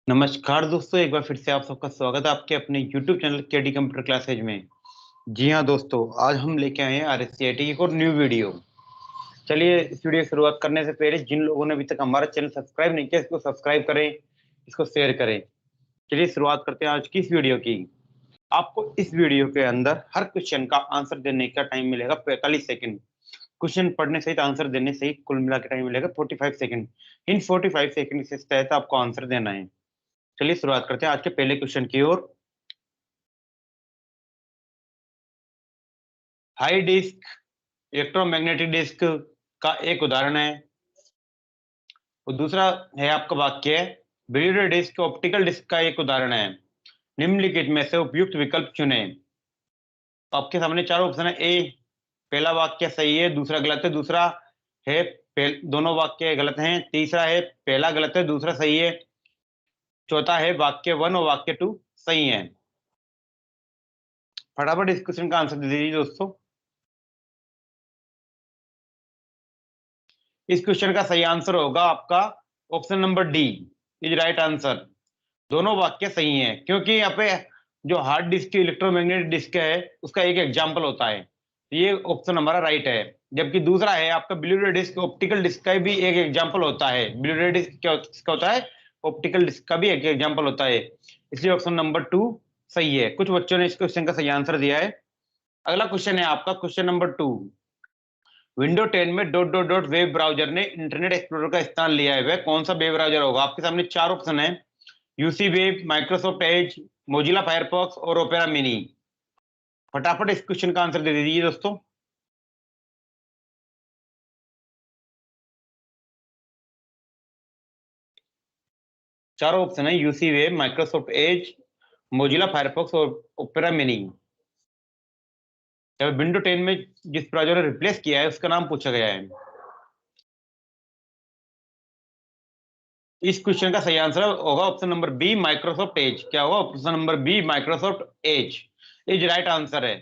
नमस्कार दोस्तों, एक बार फिर से आप सबका स्वागत है आपके अपने YouTube channel KD computer classes में। जी हाँ दोस्तों, आज हम लेके आए हैं RSCIT की एक और न्यू वीडियो। चलिए इस वीडियो की शुरुआत करने से पहले जिन लोगों ने अभी तक हमारा चैनल सब्सक्राइब नहीं किया, इसको सब्सक्राइब करें, इसको शेयर करें। चलिए शुरुआत करते हैं आज की इस वीडियो की। आपको इस वीडियो के अंदर हर क्वेश्चन का आंसर देने का टाइम मिलेगा 45 सेकंड। क्वेश्चन पढ़ने सहित आंसर देने से कुल मिला के टाइम मिलेगा 45 सेकंड। इन 45 सेकंड के तहत आपको आंसर देना है। चलिए शुरुआत करते हैं आज के पहले क्वेश्चन की ओर। हाई डिस्क इलेक्ट्रोमैग्नेटिक डिस्क का एक उदाहरण है। और दूसरा है आपका वाक्य, ब्यूलर डिस्क ऑप्टिकल डिस्क का एक उदाहरण है। निम्नलिखित में से उपयुक्त विकल्प चुने। आपके सामने चार ऑप्शन है। ए, पहला वाक्य सही है, दूसरा गलत है, दूसरा है दोनों वाक्य गलत हैं, तीसरा है पहला गलत है, दूसरा सही है, चौथा है वाक्य 1 और वाक्य 2 सही है। फटाफट इस क्वेश्चन का आंसर दे दीजिए दोस्तों। इस क्वेश्चन का सही आंसर होगा आपका option number D is right answer. दोनों वाक्य सही हैं, क्योंकि यहाँ पे जो हार्ड डिस्क की इलेक्ट्रोमैग्नेटिक डिस्क है उसका एक एग्जाम्पल होता है, ये ऑप्शन हमारा राइट है। जबकि दूसरा है आपका ब्लूरे डिस्क ऑप्टिकल डिस्क का भी एक एग्जाम्पल होता है। ब्लूरे डिस्क क्या होता है? ऑप्टिकल डिस्क का भी एक एग्जाम्पल होता है, इसलिए ऑप्शन नंबर 2 सही है। कुछ बच्चों ने इस क्वेश्चन का सही आंसर दिया है। अगला क्वेश्चन है आपका क्वेश्चन नंबर 2। विंडो 10 में dot dot dot web browser ने इंटरनेट एक्सप्लोरर का स्थान लिया है, वह कौन सा वेब ब्राउजर होगा? आपके सामने चार ऑप्शन है। UC web, Microsoft Edge, Mozilla Firefox और ओपेरा मिनी। फटाफट इस क्वेश्चन का आंसर दे दीजिए दोस्तों। चारों ऑप्शन है, UC web, Microsoft Edge, Mozilla Firefox और ओपेरा मिनी। जब विंडो 10 में जिस ब्राउजर ने रिप्लेस किया है उसका नाम पूछा गया है। इस क्वेश्चन का सही आंसर होगा option number B, Microsoft Edge. क्या होगा? Option number B, Microsoft Edge is right answer है।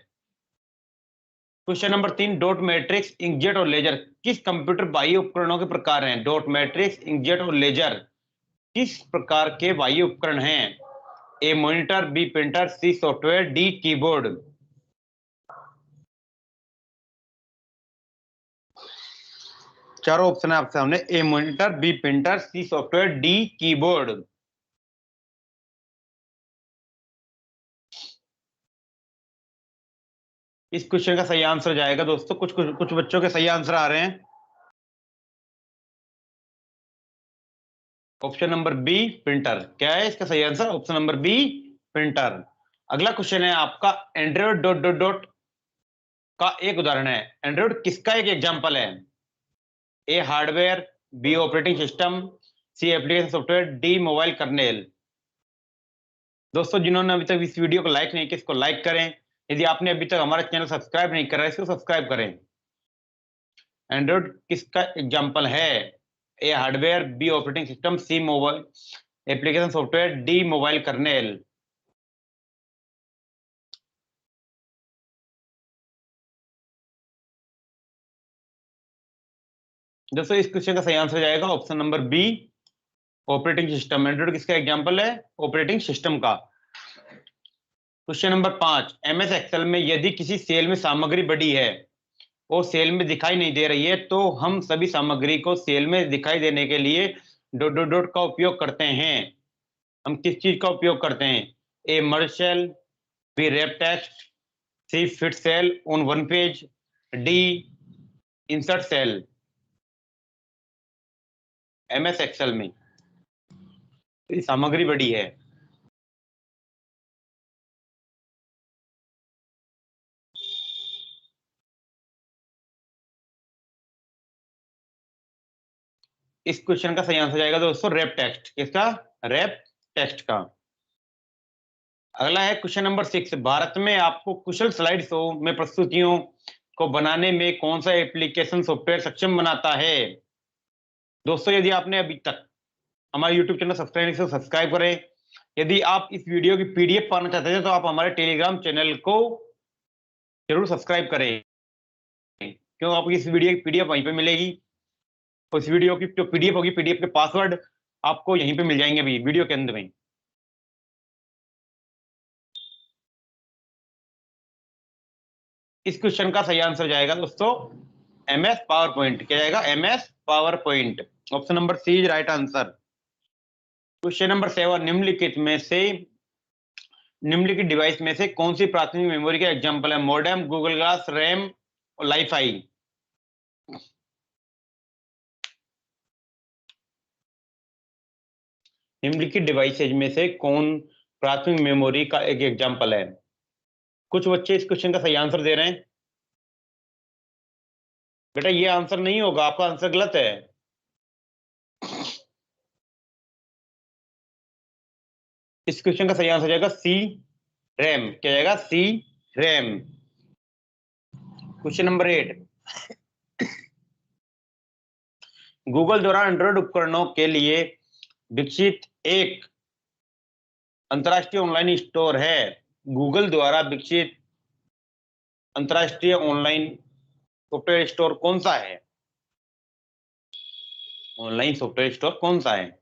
Question number 3, dot matrix, inkjet और लेजर किस कंप्यूटर बाह्य उपकरणों के प्रकार हैं? डॉट मैट्रिक्स, इंकजेट और लेजर किस प्रकार के बाह्य उपकरण हैं? A monitor, B printer, C software, D keyboard. चारों ऑप्शन है आपके सामने। A monitor, B printer, C software, D keyboard. इस क्वेश्चन का सही आंसर जाएगा दोस्तों, कुछ बच्चों के सही आंसर आ रहे हैं। Option number B, printer. क्या है इसका सही answer? Option number B, printer. अगला क्वेश्चन है आपका, एंड्रॉइड डॉट डॉट डॉट का एक उदाहरण है। एंड्रॉइड किसका एक एग्जांपल है? A hardware, B operating system, C application software, D mobile kernel. दोस्तों जिन्होंने अभी तक इस वीडियो को लाइक नहीं किया, इसको लाइक करें। यदि आपने अभी तक हमारा चैनल सब्सक्राइब नहीं करा है, इसको सब्सक्राइब करें। एंड्रॉइड किसका एग्जांपल है? A hardware, B operating system, C mobile application software, D mobile kernel. दोस्तों इस क्वेश्चन का सही आंसर जाएगा option number B, operating system. Android किसका एग्जांपल है? ऑपरेटिंग सिस्टम का। क्वेश्चन नंबर 5, एमएस एक्सेल में यदि किसी सेल में सामग्री बड़ी है और सेल में दिखाई नहीं दे रही है, तो हम सभी सामग्री को सेल में दिखाई देने के लिए डॉट डॉट डॉट का उपयोग करते हैं। हम किस चीज का उपयोग करते हैं? A merge cell, B wrap text, C fit cell on one page, D insert cell. MS Excel में सामग्री बड़ी है। इस क्वेश्चन का सही आंसर जाएगा दोस्तों रैप टेक्स्ट। किसका? रैप टेक्स्ट का। अगला है क्वेश्चन नंबर 6, भारत में आपको कुशल स्लाइड शो में प्रस्तुतियों को बनाने में कौन सा एप्लीकेशन सॉफ्टवेयर सक्षम बनाता है? दोस्तों यदि आपने अभी तक हमारे YouTube चैनल सब्सक्राइब करें। यदि आप इस वीडियो की PDF पाना चाहते हैं तो आप हमारे टेलीग्राम चैनल को जरूर सब्सक्राइब करें, क्यों आपको इस वीडियो की PDF वहीं पे मिलेगी। और इस वीडियो की जो PDF होगी, PDF के पासवर्ड आपको यहीं पे मिल जाएंगे अभी वीडियो के अंदर में। इस क्वेश्चन का सही आंसर जाएगा दोस्तों MS पावर पॉइंट। क्या जाएगा? MS power point. Option number C is right answer. Question number 7, निम्नलिखित डिवाइस में से कौन सी प्राथमिक मेमोरी का एग्जांपल है? मॉडेम, गूगल ग्लास, रैम और लाइफाई। निम्नलिखित डिवाइसेज में से कौन प्राथमिक मेमोरी का एक एग्जांपल है? कुछ बच्चे इस क्वेश्चन का सही आंसर दे रहे हैं। बेटा ये आंसर नहीं होगा, आपका आंसर गलत है। इस क्वेश्चन का सही आंसर जाएगा सी, रैम। क्या जाएगा? सी, रैम। क्वेश्चन नंबर 8, गूगल द्वारा एंड्रॉइड उपकरणों के लिए विकसित एक अंतरराष्ट्रीय ऑनलाइन स्टोर है। गूगल द्वारा विकसित अंतरराष्ट्रीय ऑनलाइन सॉफ्टवेयर स्टोर कौन सा है? ऑनलाइन सॉफ्टवेयर स्टोर कौन सा है?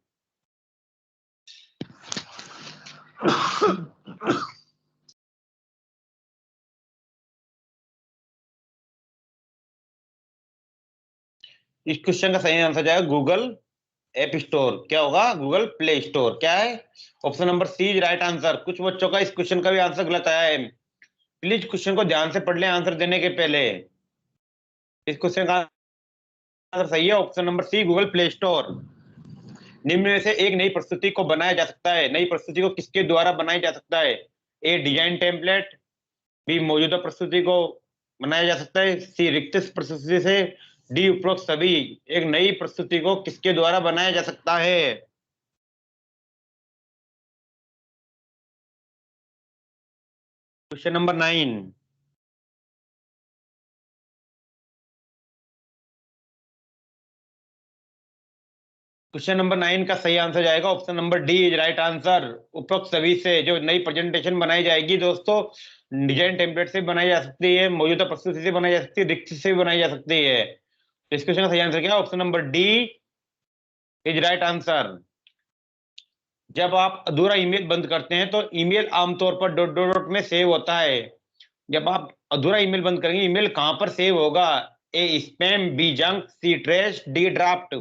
इस क्वेश्चन का सही आंसर जाएगा गूगल ऐप स्टोर। क्या होगा? Google Play store. क्या है? Option number C is right answer. कुछ बच्चों का इस क्वेश्चन का भी आंसर गलत आया है। प्लीज क्वेश्चन को ध्यान से पढ़ लें आंसर देने के पहले। इस क्वेश्चन का आंसर सही है option number C, Google Play store. निम्न में से एक नई प्रस्तुति को बनाया जा सकता है। नई प्रस्तुति को किसके द्वारा बनाया जा सकता है? ए डिजाइन टेम्पलेट, बी मौजूदा प्रस्तुति को बनाया जा सकता है, सी रिक्त प्रस्तुति से, डी उपरोक्त सभी। एक नई प्रस्तुति को किसके द्वारा बनाया जा सकता है? क्वेश्चन नंबर 9, क्वेश्चन नंबर 9 का सही आंसर जाएगा option number D is right answer. उपरोक्त सभी से जो नई प्रेजेंटेशन बनाई जाएगी दोस्तों, डिजाइन टेम्पलेट से बनाई जा सकती है, मौजूदा प्रस्तुति से बनाई जा सकती है, रिक्त से भी बनाई जा सकती है। तो इस क्वेश्चन का सही आंसर क्या है? Option number D is right answer. जब आप अधूरा ईमेल बंद करते हैं तो ईमेल आमतौर पर डॉट डॉट डॉट में सेव होता है। जब आप अधूरा ईमेल बंद करेंगे, ईमेल कहां पर सेव होगा? ए स्पैम, बी जंक, सी ट्रैश, डी ड्राफ्ट।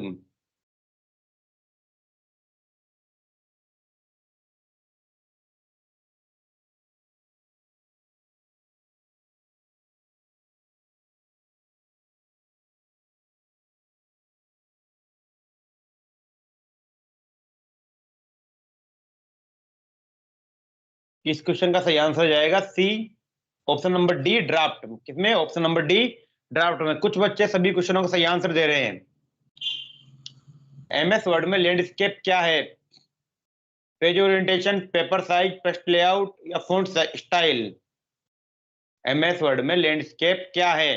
इस क्वेश्चन का सही आंसर जाएगा सी, ऑप्शन नंबर डी ड्राफ्ट। किसमें? ऑप्शन नंबर डी ड्राफ्ट में। कुछ बच्चे सभी क्वेश्चनों का सही आंसर दे रहे हैं। MS वर्ड में लैंडस्केप क्या है? Page orientation, paper size, text layout या फॉन्ट स्टाइल। MS वर्ड में लैंडस्केप क्या है?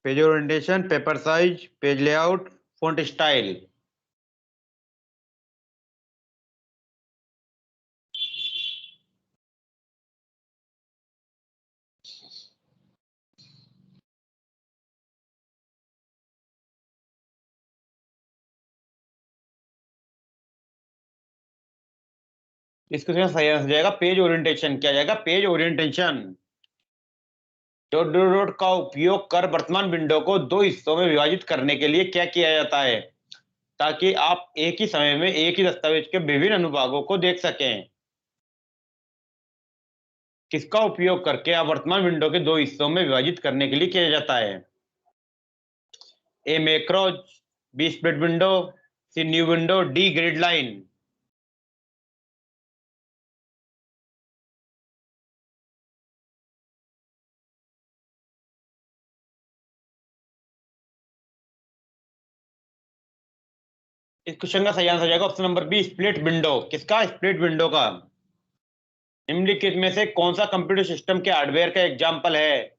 Page orientation, paper size, page layout, font style. इस क्वेश्चन का सही आंसर जाएगा पेज ओरिएंटेशन। क्या जाएगा? Page orientation. Dot dot dot का उपयोग कर वर्तमान विंडो को दो हिस्सों में विभाजित करने के लिए क्या किया जाता है? ताकि आप एक ही समय में एक ही दस्तावेज के विभिन्न अनुभागों को देख सकें। किसका उपयोग करके आप वर्तमान विंडो के दो हिस्सों में विभाजित करने के लिए किया जाता है? A macros, B split window, C new window, D grid line. इस क्वेश्चन का सही आंसर जाएगा option number B, split window. किसका? स्प्लिट विंडो का। निम्नलिखित में से कौन सा कंप्यूटर सिस्टम के हार्डवेयर का एग्जाम्पल है?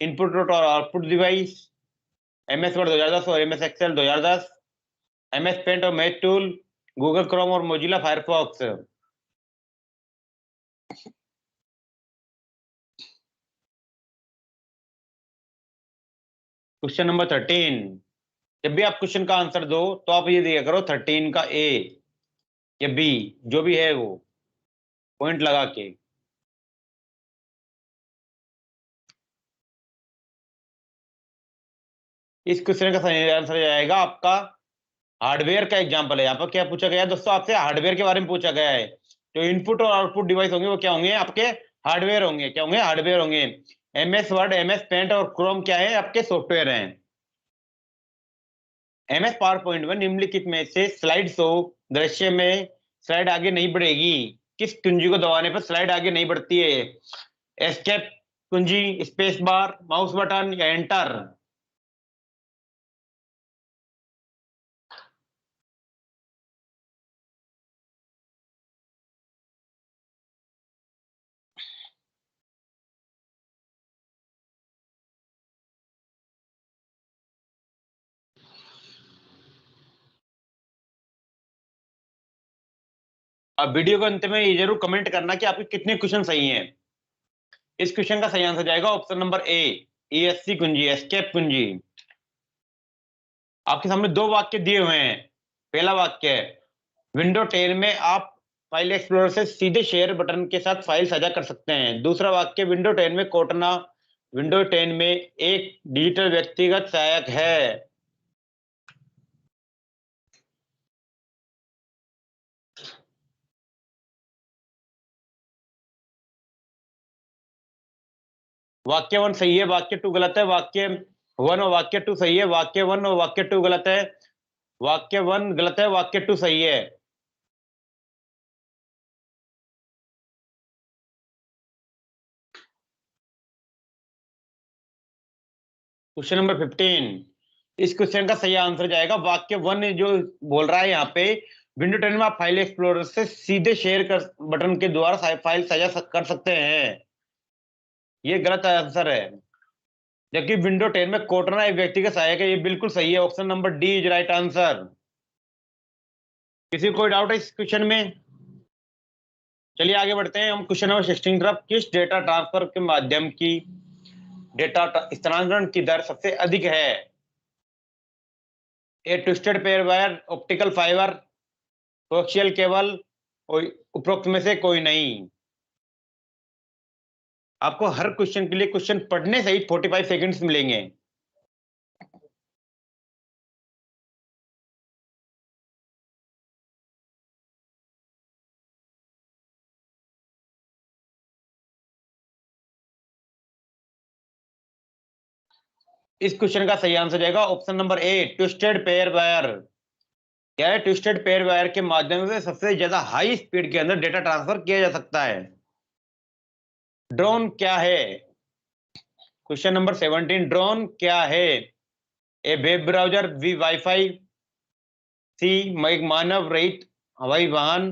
इनपुट और आउटपुट डिवाइस, MS वर्ड 2010 और MS एक्सेल 2010, MS पेंट और मैथ टूल, गूगल क्रोम और मोजिला फायरफॉक्स। क्वेश्चन नंबर 13, जब भी आप क्वेश्चन का आंसर दो तो आप ये दिया करो 13 का ए या बी, जो भी है वो पॉइंट लगा के। इस क्वेश्चन का सही आंसर जाएगा आपका हार्डवेयर का एग्जांपल है। यहाँ पर क्या पूछा गया है दोस्तों, आपसे हार्डवेयर के बारे में पूछा गया है। जो इनपुट और आउटपुट डिवाइस होंगे वो क्या होंगे, आपके हार्डवेयर होंगे। क्या होंगे, हार्डवेयर होंगे। MS वर्ड, MS पेंट और क्रोम क्या है, आपके सॉफ्टवेयर हैं। MS पावर पॉइंट में निम्नलिखित में से स्लाइड शो दृश्य में स्लाइड आगे नहीं बढ़ेगी। किस कुंजी को दबाने पर स्लाइड आगे नहीं बढ़ती है? एस्केप कुंजी, स्पेस बार, माउस बटन या एंटर? अब वीडियो के अंत में ये जरूर कमेंट करना कि आपके कितने क्वेश्चन सही हैं। इस क्वेश्चन का सही आंसर जाएगा ऑप्शन नंबर ए, ESC कुंजी, एस्केप कुंजी। आपके सामने दो वाक्य दिए हुए हैं। पहला वाक्य है विंडो 10 में आप फाइल एक्सप्लोरर से सीधे शेयर बटन के साथ फाइल साझा कर सकते हैं। दूसरा वाक्य विंडो 10 में कोटना विंडो 10 में एक डिजिटल व्यक्तिगत सहायक है। वाक्य वन सही है, वाक्य टू गलत है। वाक्य वन और वाक्य टू सही है, वाक्य वन और वाक्य टू गलत है। वाक्य वन गलत है, वाक्य टू सही है। Question number 15। इस क्वेश्चन का सही आंसर जाएगा वाक्य वन, जो बोल रहा है यहाँ पे विंडो 10 में आप फाइल एक्सप्लोरर से सीधे शेयर कर बटन के द्वारा फाइल साझा कर सकते हैं। ये गलत आंसर है। जबकि विंडो 10 में कोटना एक व्यक्ति का सहायक है, ये बिल्कुल सही है। Option number D is right answer. किसी को कोई डाउट है इस क्वेश्चन में? चलिए आगे बढ़ते हैं हम क्वेश्चन नंबर 16 तरफ। किस डेटा ट्रांसफर के माध्यम की डेटा स्थानांतरण की दर सबसे अधिक है? A twisted pair wire, optical fibre, coaxial cable, उपरोक्त में से कोई नहीं। आपको हर क्वेश्चन के लिए क्वेश्चन पढ़ने से ही 45 सेकंड्स मिलेंगे। इस क्वेश्चन का सही आंसर जाएगा ऑप्शन नंबर ए, ट्विस्टेड पेयर वायर। क्या है, ट्विस्टेड पेयर वायर के माध्यम से सबसे ज्यादा हाई स्पीड के अंदर डेटा ट्रांसफर किया जा सकता है। ड्रोन क्या है? क्वेश्चन नंबर 17, ड्रोन क्या है? ए वेब ब्राउजर, बी वाईफाई, सी एक मानव रहित हवाई वाहन,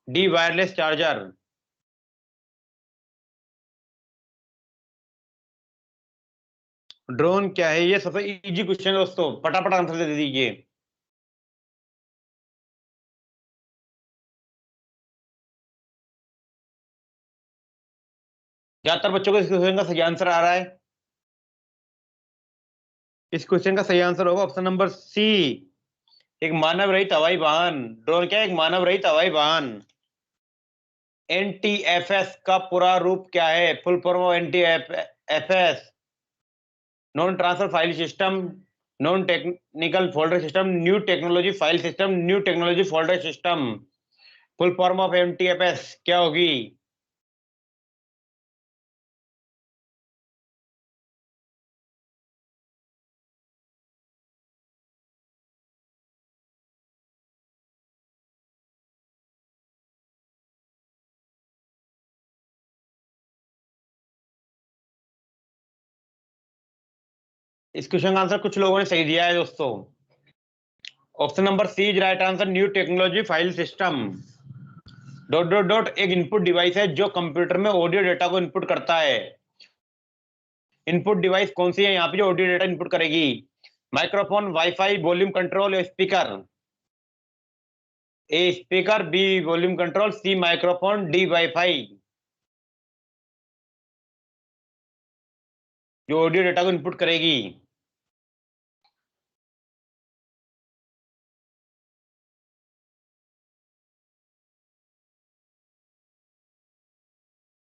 डी वायरलेस चार्जर। ड्रोन क्या है, ये सबसे इजी क्वेश्चन है दोस्तों, फटाफट आंसर दे दीजिए। ज्यादातर बच्चों को इस क्वेश्चन का सही आंसर आ रहा है। इस क्वेश्चन का सही आंसर होगा ऑप्शन नंबर सी, एक मानव रहित हवाई वाहन। ड्रोन क्या है, एक मानव रहित हवाई वाहन। NTFS का पूरा रूप क्या है? Full form of NTFS, non transfer file system, non technical folder system, new technology file system, new technology folder system. Full form of NTFS क्या होगी? इस क्वेश्चन का आंसर कुछ लोगों ने सही दिया है दोस्तों। Option number C is right answer, new technology file system. Dot dot dot एक इनपुट डिवाइस है जो कंप्यूटर में ऑडियो डेटा को इनपुट करता है। इनपुट डिवाइस कौन सी है यहाँ पे जो ऑडियो डेटा इनपुट करेगी? माइक्रोफोन, वाईफाई, वॉल्यूम कंट्रोल या speaker? A speaker, B volume control, C microphone, D wifi. जो ऑडियो डेटा को इनपुट करेगी।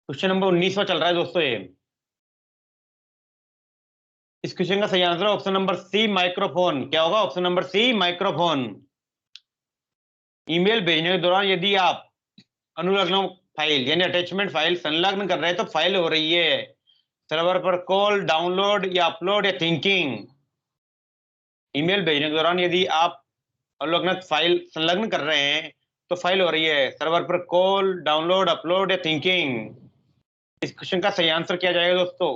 क्वेश्चन नंबर 19वां चल रहा है दोस्तों ये। इस क्वेश्चन का सही आंसर है ऑप्शन नंबर सी माइक्रोफोन। क्या होगा? Option number C microphone. Email भेजने के दौरान यदि आप अनुलग्न फाइल यानी अटैचमेंट फाइल संलग्न कर रहे हैं तो फाइल हो रही है सर्वर पर कॉल, डाउनलोड या अपलोड या थिंकिंग। ईमेल भेजने के दौरान यदि आप अनुलग्न फाइल संलग्न कर रहे हैं तो फाइल हो रही है सर्वर पर कॉल, डाउनलोड, अपलोड या थिंकिंग। इस क्वेश्चन का सही आंसर क्या जाएगा दोस्तों?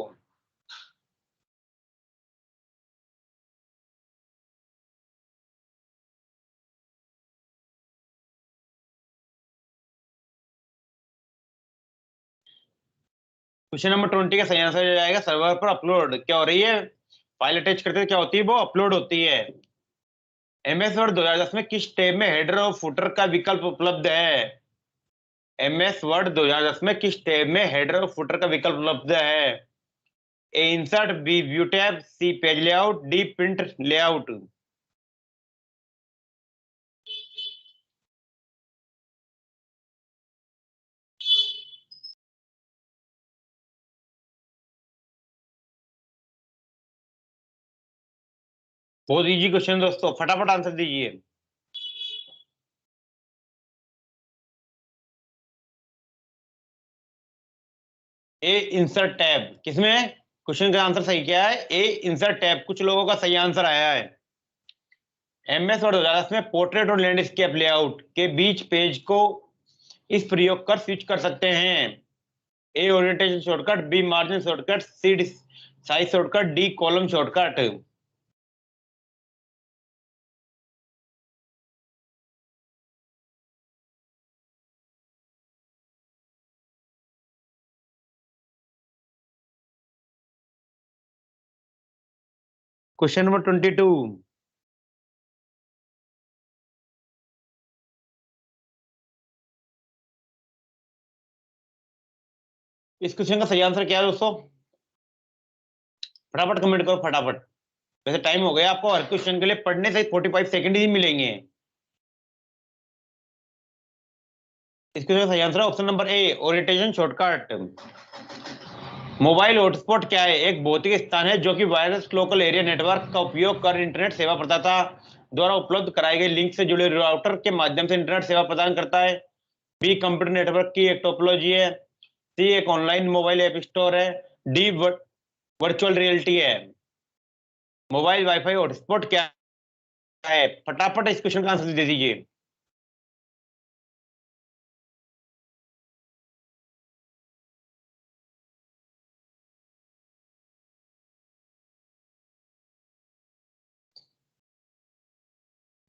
क्वेश्चन नंबर 20 का सही आंसर जाएगा सर्वर पर अपलोड। क्या हो रही है? फाइल अटैच करते क्या होती है? वो अपलोड होती है। एमएस वर्ड 2010 में किस टैब में हेडर और फुटर का विकल्प उपलब्ध है? एमएस वर्ड 2010 में किस टैब में हेडर और फुटर का विकल्प उपलब्ध है? A insert, B view tab, C page layout, D print layout. बहुत इजी क्वेश्चन दोस्तों, फटाफट आंसर दीजिए। ए इंसर्ट टैब किसमें है? क्वेश्चन का आंसर सही क्या है? A insert tab. कुछ लोगों का सही आंसर आया है। एमएस वर्ड 2010 में पोर्ट्रेट और लैंडस्केप लेआउट के बीच पेज को इस प्रयोग कर स्विच कर सकते हैं। A orientation shortcut, B margin shortcut, C size shortcut, D column shortcut. Question number 22। इस क्वेश्चन का सही आंसर क्या है दोस्तों? फटाफट कमेंट करो फटाफट। वैसे टाइम हो गया, आपको हर क्वेश्चन के लिए पढ़ने से 45 सेकंड ही मिलेंगे। इस क्वेश्चन का सही आंसर है ऑप्शन नंबर ए ओरिएंटेशन शॉर्टकट। मोबाइल हॉटस्पॉट क्या है? एक भौतिक स्थान है जो कि वायरलेस लोकल एरिया नेटवर्क का उपयोग कर इंटरनेट सेवा प्रदाता द्वारा उपलब्ध कराई गई लिंक से जुड़े राउटर के माध्यम से इंटरनेट सेवा प्रदान करता है। बी कंप्यूटर नेटवर्क की एक टोपोलॉजी है। सी एक ऑनलाइन मोबाइल ऐप स्टोर है। डी वर्चुअल रियलिटी है। मोबाइल वाईफाई हॉटस्पॉट क्या है? फटाफट इस क्वेश्चन का आंसर दे दीजिए।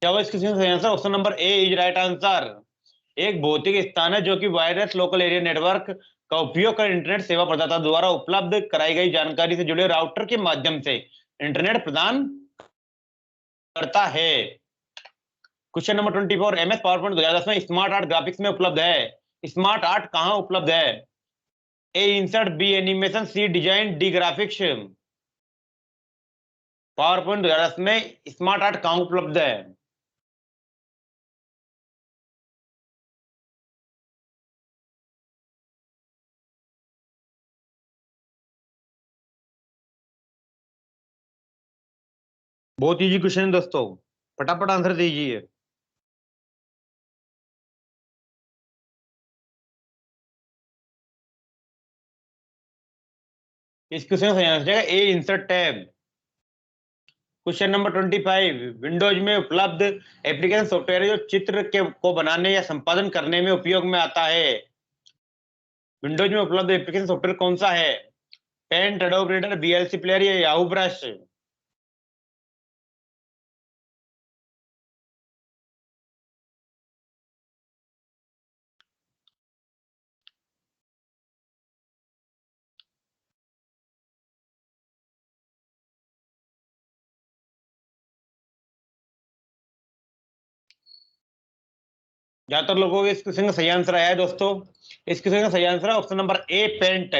क्या होगा इस क्वेश्चन का सही answer? Option number A is right answer. एक भौतिक स्थान है जो कि वायरलेस लोकल एरिया नेटवर्क का उपयोग कर इंटरनेट सेवा प्रदाता द्वारा उपलब्ध कराई गई जानकारी से जुड़े राउटर के माध्यम से इंटरनेट प्रदान करता है। Question number 24। MS PowerPoint 2010 में स्मार्ट आर्ट ग्राफिक्स में उपलब्ध है। स्मार्ट आर्ट कहाँ उपलब्ध है? A insert, B animation, C design, D graphics. PowerPoint 2010 में स्मार्ट आर्ट कहाँ उपलब्ध है? बहुत इजी क्वेश्चन है दोस्तों, फटाफट आंसर दीजिए। इस क्वेश्चन का सही आंसर है A insert tab. Question number 25। Windows में उपलब्ध एप्लीकेशन सॉफ्टवेयर जो चित्र के को बनाने या संपादन करने में उपयोग में आता है। विंडोज में उपलब्ध एप्लीकेशन सॉफ्टवेयर कौन सा है? Paint, Adobe Reader, VLC player या याहू ब्रश। ज्यादातर लोगों को इस क्वेश्चन का सही आंसर आया है दोस्तों। इस क्वेश्चन का सही आंसर है option number A Paint.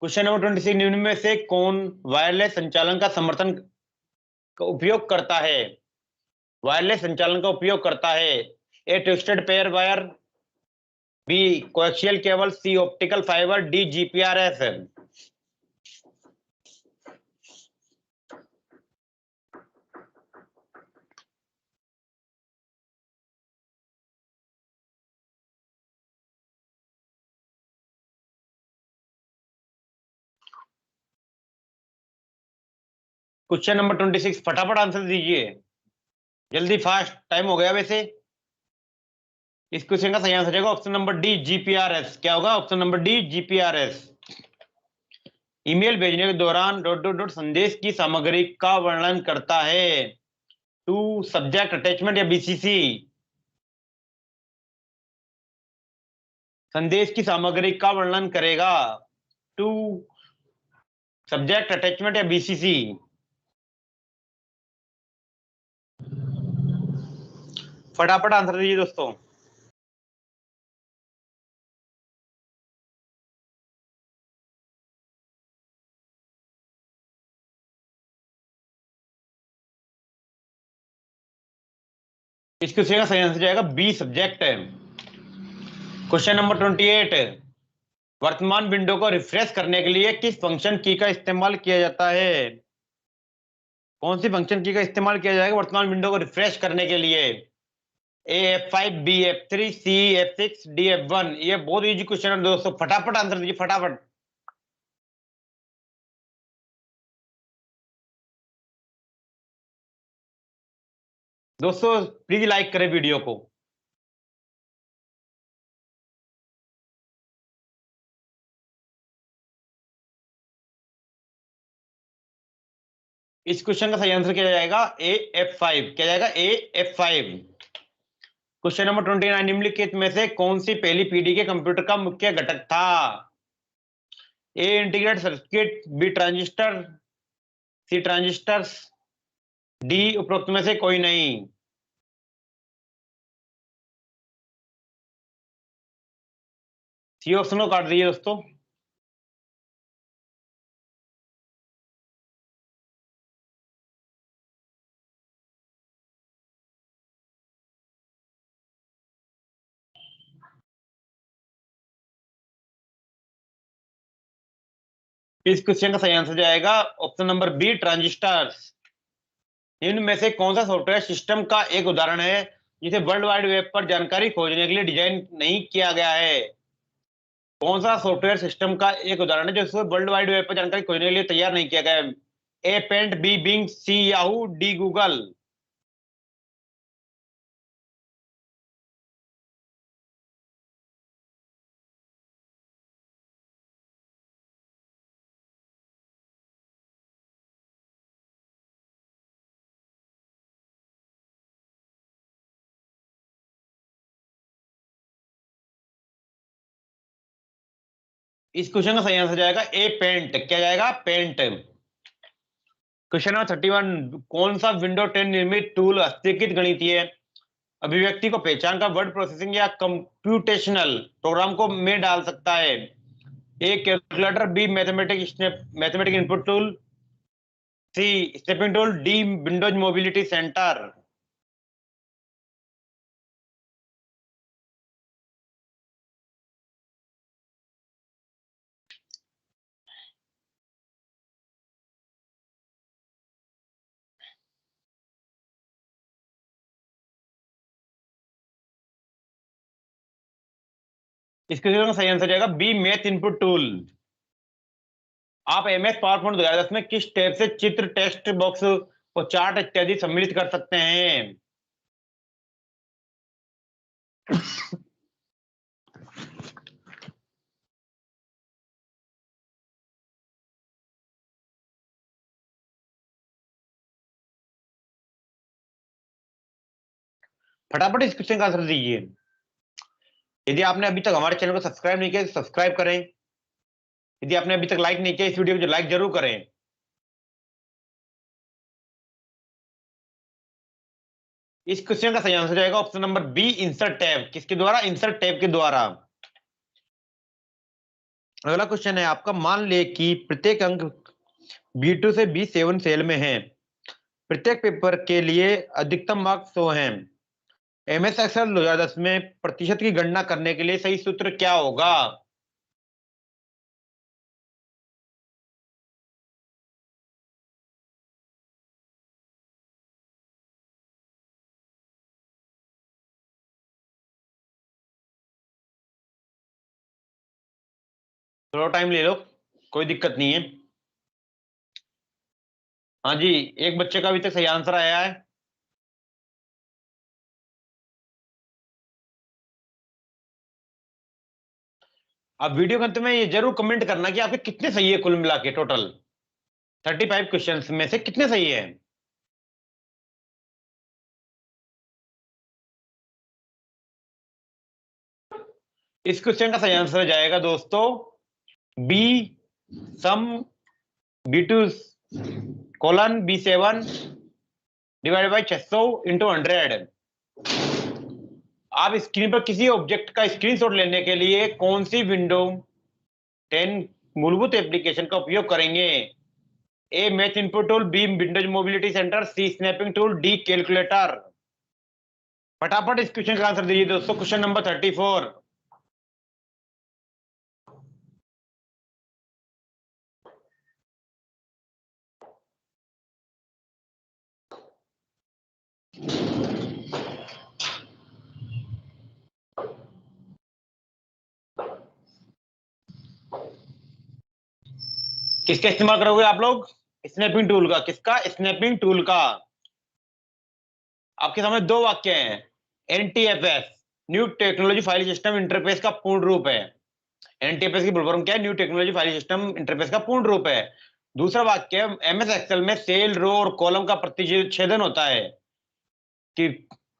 Question number 26। निम्न में से कौन वायरलेस संचालन का समर्थन का उपयोग करता है? वायरलेस संचालन का उपयोग करता है। A twisted pair wire, B coaxial cable, C optical fibre, D GPRS. Question number 26, फटाफट आंसर दीजिए, जल्दी, फास्ट, टाइम हो गया वैसे। इस क्वेश्चन का सही आंसर जाएगा ऑप्शन नंबर डी जीपीआरएस। क्या होगा? Option number D GPRS. Email भेजने के दौरान ... संदेश की सामग्री का वर्णन करता है। टू सब्जेक्ट, अटैचमेंट या बीसीसी? संदेश की सामग्री का वर्णन करेगा। टू सब्जेक्ट, अटैचमेंट या बीसीसी? फटाफट आंसर दीजिए दोस्तों। इस क्वेश्चन का सही आंसर जाएगा बी सब्जेक्ट। क्वेश्चन नंबर 28, वर्तमान विंडो को रिफ्रेश करने के लिए किस फंक्शन की का इस्तेमाल किया जाता है? कौन सी फंक्शन की का इस्तेमाल किया जाएगा वर्तमान विंडो को रिफ्रेश करने के लिए? ए F5, बी F3, सी F6, डी F1? ये बहुत इजी क्वेश्चन है दोस्तों, फटाफट आंसर दीजिए, फटाफट। दोस्तों प्लीज लाइक करें वीडियो को। इस क्वेश्चन का सही आंसर क्या जाएगा? ए F5। क्या जाएगा? ए F5। क्वेश्चन नंबर 29, निम्नलिखित में से कौन सी पहली पीढ़ी के कंप्यूटर का मुख्य घटक था? ए इंटीग्रेटेड सर्किट, बी ट्रांजिस्टर, सी ट्रांजिस्टर्स, डी उपरोक्त में से कोई नहीं? सी ऑप्शन को काट दीजिए दोस्तों। इस क्वेश्चन का सही आंसर जाएगा ऑप्शन नंबर बी ट्रांजिस्टर्स। इनमें से कौन सा सॉफ्टवेयर सिस्टम का एक उदाहरण है जिसे वर्ल्ड वाइड वेब पर जानकारी खोजने के लिए डिजाइन नहीं किया गया है? कौन सा सॉफ्टवेयर सिस्टम का एक उदाहरण है जो इसको वर्ल्ड वाइड वेब पर जानकारी खोजने के लिए तैयार नहीं किया गया है? A Paint, B Bing, C Yahoo, D Google? इस क्वेश्चन का सही आंसर जाएगा ए पेंट। क्या जाएगा? पेंट। क्वेश्चन नंबर 31, कौन सा विंडो 10 निर्मित टूल हस्तलिखित गणितीय अभिव्यक्ति को पहचान कर वर्ड प्रोसेसिंग या कंप्यूटेशनल प्रोग्राम को में डाल सकता है? A calculator, B mathematic input tool, C stepping tool, D Windows mobility centre? इसके सही आंसर जाएगा बी मैथ इनपुट टूल। आप एमएस पावर पॉइंट 2010 में किस टैब से चित्र, टेक्स्ट बॉक्स और चार्ट इत्यादि सम्मिलित कर सकते हैं? फटाफट इस क्वेश्चन का आंसर दीजिए। यदि आपने अभी तक हमारे चैनल को सब्सक्राइब नहीं किया तो सब्सक्राइब करें। यदि आपने अभी तक लाइक नहीं किया इस वीडियो को लाइक जरूर करें। इस क्वेश्चन का सही आंसर जाएगा option number B insert tab. किसके द्वारा? इंसर्ट टैब के द्वारा। अगला क्वेश्चन है आपका, मान ले कि प्रत्येक अंक B2 से B7 सेल में है। प्रत्येक पेपर के लिए अधिकतम मार्क्स 100 हैं। MS एक्सेल 2010 में प्रतिशत की गणना करने के लिए सही सूत्र क्या होगा? थोड़ा टाइम ले लो, कोई दिक्कत नहीं है। हाँ जी, एक बच्चे का अभी तक सही आंसर आया है। अब वीडियो के अंत में ये जरूर कमेंट करना कि आपके कितने सही है, कुल मिला के टोटल 35 क्वेश्चंस में से कितने सही है। इस क्वेश्चन का सही आंसर जाएगा दोस्तों B, sum B2 colon B7 divided by 600 into 100। आप स्क्रीन पर किसी ऑब्जेक्ट का स्क्रीनशॉट लेने के लिए कौन सी विंडो 10 मूलभूत एप्लीकेशन का उपयोग करेंगे? A math input tool, B Windows mobility centre, C snapping tool, D calculator. फटाफट इस क्वेश्चन का आंसर दीजिए दोस्तों। Question number 34। किसका इस्तेमाल करोगे आप लोग? स्नैपिंग टूल का। किसका? स्नैपिंग टूल का। आपके सामने दो वाक्य हैं। NTFS new technology file system interface का पूर्ण रूप है। NTFS की फुल फॉर्म क्या है? New technology file system interface का पूर्ण रूप है। दूसरा वाक्य, MS एक्सेल में सेल, रो और कॉलम का प्रतिच्छेदन होता है। कि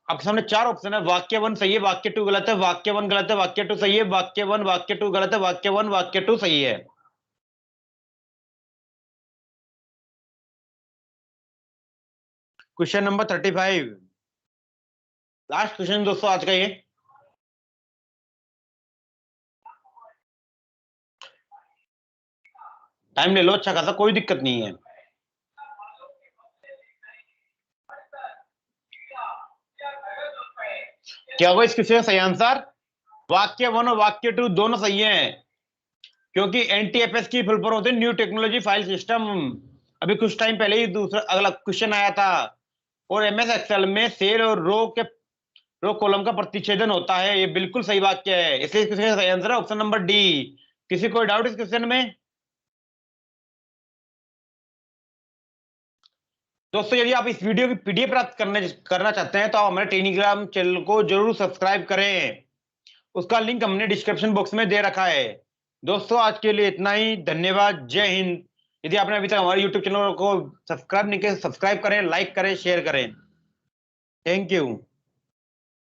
आपके सामने चार ऑप्शन है। वाक्य 1 सही है, वाक्य 2 गलत है, वाक्य 1 गलत है, वाक्य 2 सही है, वाक्य 1 वाक्य 2 गलत है, वाक्य 1 वाक्य 2 सही है। क्वेश्चन नंबर 35, लास्ट क्वेश्चन दोस्तों आज का ये। टाइम ले लो अच्छा खासा, कोई दिक्कत नहीं है। क्या होगा इस क्वेश्चन का सही आंसर? वाक्य 1 और वाक्य 2 दोनों सही हैं, क्योंकि NTFS की फुल फॉर्म होती है न्यू टेक्नोलॉजी फाइल सिस्टम। अभी कुछ टाइम पहले ही दूसरा अगला क्वेश्चन आया था। और MS एक्सेल में सेल और रो कॉलम का प्रतिच्छेदन होता है। ये बिल्कुल सही वाक्य है, इसलिए इस क्वेश्चन का सही आंसर है ऑप्शन नंबर डी। किसी कोई डाउट इस क्वेश्चन में? दोस्तों यदि आप इस वीडियो की PDF प्राप्त करना चाहते हैं तो आप हमारे टेलीग्राम चैनल को जरूर सब्सक्राइब करें। उसका लिंक हमने डिस्क्रिप्शन बॉक्स में दे रखा है। दोस्तों आज के लिए इतना ही, धन्यवाद, जय हिंद। यदि आपने अभी तक हमारे YouTube चैनल को सब्सक्राइब नहीं किया, सब्सक्राइब करें, लाइक करें, शेयर करें। Thank you.